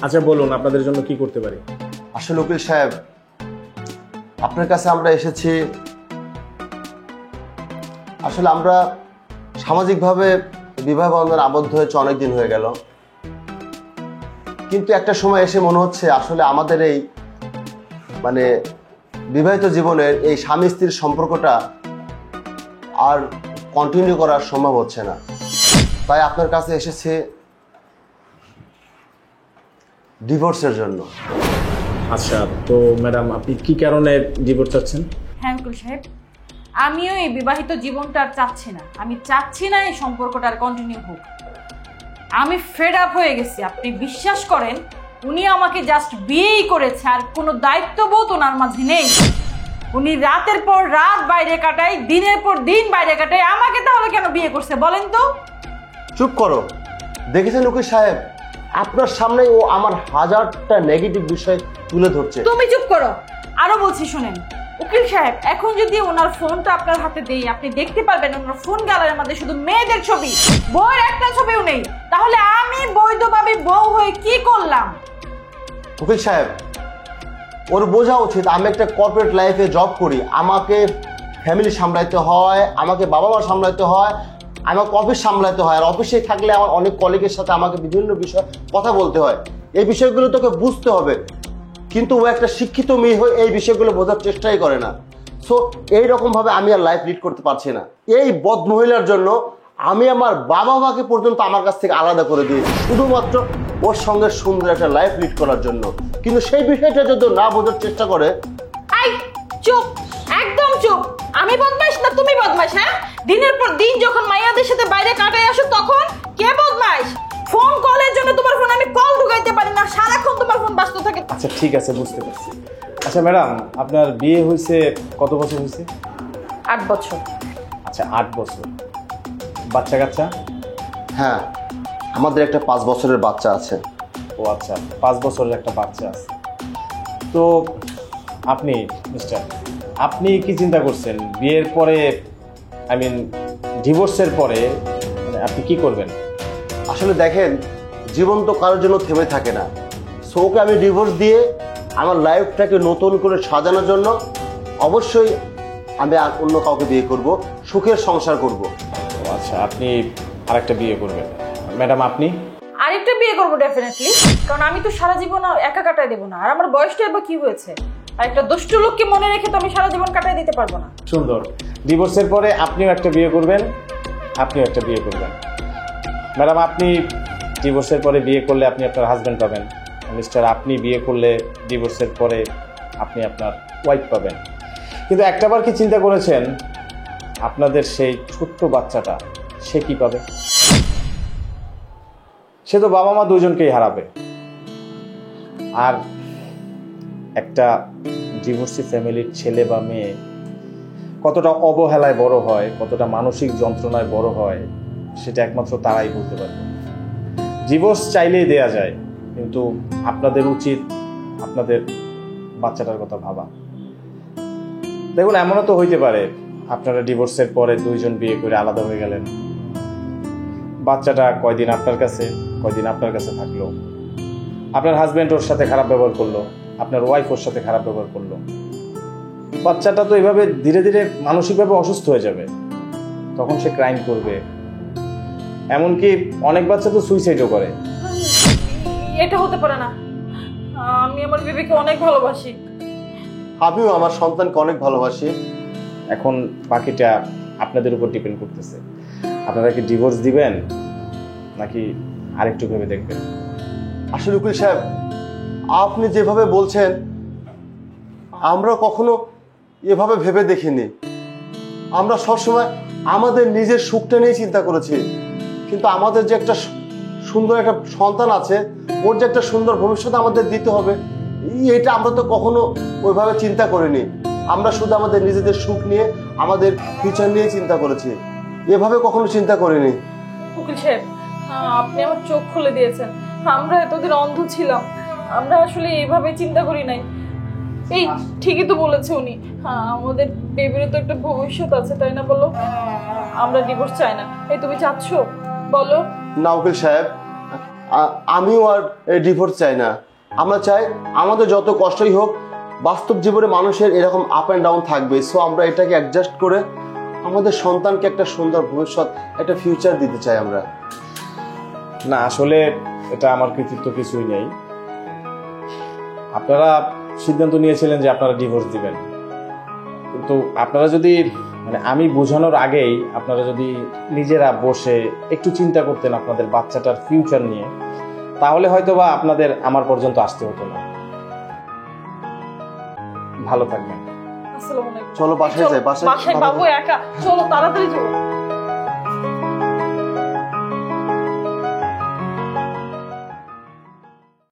আচ্ছা বলুন, আপনাদের জন্য কি করতে পারি? আসলে উকিল সাহেব, আপনার কাছে আমরা এসেছি, আসলে আমরা সামাজিকভাবে বিবাহ বন্ধনে আবদ্ধ হয়েছে অনেকদিন হয়ে গেল, কিন্তু একটা সময় এসে মনে হচ্ছে আসলে আমাদের এই বিবাহিত জীবনের এই স্বামী স্ত্রীর সম্পর্কটা আর কন্টিনিউ করা সম্ভব হচ্ছে না। তাই আপনার কাছে এসেছে ডিভোর্সের জন্য। আচ্ছা, তো ম্যাডাম আপনি কি কারণে ডিভোর্স চাচ্ছেন? হ্যাঁ উকিল সাহেব, আমিও এই বিবাহিত জীবনটা আর চাচ্ছি না। আমি চাচ্ছি না এই সম্পর্কটা আর কন্টিনিউ হোক। আমি ফেড আপ হয়ে গেছি। আপনি বিশ্বাস করেন, উনি আমাকে জাস্ট বিয়েই করেছে, আর কোনো দায়িত্ববোধ ওনার মাঝে নেই। উনি রাতের পর রাত বাইরে কাটায়, দিনের পর দিন বাইরে কাটায়। আমাকে তাহলে কেন বিয়ে করছে বলেন তো? চুপ করো। দেখেছেন উকিল সাহেব, আপনার সামনে ও আমার হাজারটা নেগেটিভ বিষয় তুলে ধরছে। তুমি চুপ করো। আরো বলছি শুনেন উকিল সাহেব, এখন যদি ওনার ফোনটা আপনার হাতে দেই, আপনি দেখতে পারবেন ওনার ফোন গ্যালারির মধ্যে শুধু মেয়েদের ছবি, বউয়ের একটা ছবিও নেই। তাহলে আমি বৈধভাবে বউ হয়ে কি করলাম? উকিল সাহেব, ওর বোঝা উচিত আমি একটা কর্পোরেট লাইফে জব করি, আমাকে ফ্যামিলি সামলাইতে হয়, আমাকে বাবা মা সামলাইতে হয়, আমাকে অফিস সামলাতে হয়, আর অফিসে থাকলে আমার অনেক কলিগের সাথে আমাকে বিভিন্ন বিষয় কথা বলতে হয়। এই বিষয়গুলো তোকে বুঝতে হবে, কিন্তু ও একটা শিক্ষিত মেয়ে হয়ে এই বিষয়গুলো বোঝার চেষ্টাই করে না। সো এইরকমভাবে আমি আর লাইফ লিড করতে পারছি না। এই বদমহিলার জন্য আমি আমার বাবা মাকে পর্যন্ত আমার কাছ থেকে আলাদা করে দিয়েছি, শুধুমাত্র ওর সঙ্গে সুন্দর একটা লাইফ লিড করার জন্য। কিন্তু সেই বিষয়টা যদি না বোঝার চেষ্টা করে। এই চুপ, একদম চুপ। আমি বদমাইশ না তুমি বদমাইশ? হ্যাঁ, দিনের পর দিন যখন মাইয়াদের সাথে বাইরে কাটায় আসো তখন কে বদমাইশ? ফোন কলের জন্য তোমার ফোন আমি কল ঢুকাইতে পারি না, সারাক্ষণ তোমার ফোন ব্যস্ত থাকে। আচ্ছা ঠিক আছে, বুঝতে পারছি। আচ্ছা ম্যাডাম, আপনার বিয়ে হয়েছে কত বছর হয়েছে? 8 বছর। আচ্ছা 8 বছর। বাচ্চা কাচ্চা? হ্যাঁ, আমাদের একটা 5 বছরের বাচ্চা আছে। ও আচ্ছা, 5 বছরের একটা বাচ্চা আছে। তো আপনি আপনি কি চিন্তা করছেন বিয়ের পরে, ডিভোর্সের পরে আপনি কি করবেন? আসলে দেখেন, জীবন তো কারোর জন্য থেমে থাকে না। সো ওকে আমি ডিভোর্স দিয়ে আমার লাইফটাকে নতুন করে সাজানোর জন্য অবশ্যই আমি অন্য কাউকে বিয়ে করব, সুখের সংসার করব। আচ্ছা, আপনি আরেকটা বিয়ে করবেন। ম্যাডাম আপনি? আরেকটা বিয়ে করবো ডেফিনেটলি, কারণ আমি তো সারা জীবন একা কাটায় দেবো না। আর আমার বয়সটা এবার কি হয়েছে, আর একটা দুষ্ট লোককে মনে রেখে তো আমি সারা জীবন কাটায় দিতে পারবো না। সুন্দর। ডিভোর্সের পরে আপনিও একটা বিয়ে করবেন, আপনিও একটা বিয়ে করবেন। ম্যাডাম আপনি ডিভোর্সের পরে বিয়ে করলে আপনি আপনার হাজব্যান্ড পাবেন। মিস্টার আপনি বিয়ে করলে ডিভোর্সের পরে আপনি আপনার ওয়াইফ পাবেন। কিন্তু একটাবার কি চিন্তা করেছেন আপনাদের সেই ছোট্ট বাচ্চাটা সে কি পাবে? সে তো বাবা মা দুজনকেই হারাবে। আর একটা ডিভোর্সি ফ্যামিলির ছেলে বা মেয়ে কতটা অবহেলায় বড় হয়, কতটা মানসিক যন্ত্রণায় বড় হয়, সেটা একমাত্র তারাই বলতে পারবে। ডিভোর্স চাইলেই দেয়া যায়, কিন্তু আপনাদের উচিত আপনাদের বাচ্চাটার কথা ভাবা। দেখুন, এমনও তো হইতে পারে আপনারা ডিভোর্সের পরে দুইজন বিয়ে করে আলাদা হয়ে গেলেন, বাচ্চাটা কয়দিন আপনার কাছে কয়দিন আপনার কাছে থাকলো, আপনার হাজব্যান্ড ওর সাথে খারাপ ব্যবহার করলো, আপনার ওয়াইফ ওর সাথে খারাপ ব্যবহার করলো। বাচ্চাটা তো এইভাবে ধীরে ধীরে মানসিকভাবে অসুস্থ হয়ে যাবে, তখন সে ক্রাইম করবে। এমনকি অনেক বাচ্চা তো সুইসাইডও করে। এটা হতে পারে না। আমি আমার বেবিকে অনেক ভালোবাসি। আমিও আমার সন্তানকে অনেক ভালোবাসি। এখন বাকিটা আপনাদের উপর ডিপেন্ড করতেছে। আপনারা কি ডিভোর্স দিবেন নাকি আরেকটু ভেবে দেখবেন? আসলে উকিল সাহেব, আপনি যেভাবে বলছেন আমরা কখনো এভাবে ভেবে দেখিনি। আমরা সবসময় আমাদের নিজের সুখটা নিয়ে চিন্তা করেছি, কিন্তু আমাদের যে একটা সুন্দর একটা সন্তান আছে, ওর যে একটা সুন্দর ভবিষ্যৎ আমাদের দিতে হবে, এটা আমরা তো কখনো ওইভাবে চিন্তা করিনি। আমরা শুধু আমাদের নিজেদের সুখ নিয়ে, আমাদের ফিউচার নিয়ে চিন্তা করেছি, এভাবে কখনো চিন্তা করিনি। উকিল সাহেব, আপনি আমার চোখ খুলে দিয়েছেন। আমরা এতদিন অন্ধ ছিলাম, আমরা আসলে এইভাবে চিন্তা করি নাই। এই ঠিকই তো বলেছে উনি, আমাদের বেবিরও তো একটা ভবিষ্যৎ আছে, তাই না? বলো, আমরা ডিভোর্স চাই না। এই তুমি চাচ্ছো? বলো। না উকিল সাহেব, আমিও আর ডিভোর্স চাই না। আমরা চাই আমাদের যত কষ্টই হোক, বাস্তব জীবনে মানুষের এরকম আপ অ্যান্ড ডাউন থাকবে। সো আমরা এটাকে অ্যাডজাস্ট করে আমাদের সন্তানকে একটা সুন্দর ভবিষ্যৎ, একটা ফিউচার দিতে চাই আমরা। না, আসলে এটা আমার কৃতিত্ব কিছুই নেই। আপনারা সিদ্ধান্ত নিয়েছিলেন যে আপনারা ডিভোর্স দিবেন, কিন্তু আপনারা যদি মানে আমি বোঝানোর আগেই আপনারা যদি নিজেরা বসে একটু চিন্তা করতেন আপনাদের বাচ্চাটার ফিউচার নিয়ে, তাহলে হয়তোবা আপনাদের আমার পর্যন্ত আসতে হতো না। ভালো থাকবেন। আসসালামু আলাইকুম। চলো বাসায় যাই, বাসায় বাবু একা, চলো তাড়াতাড়ি চলো।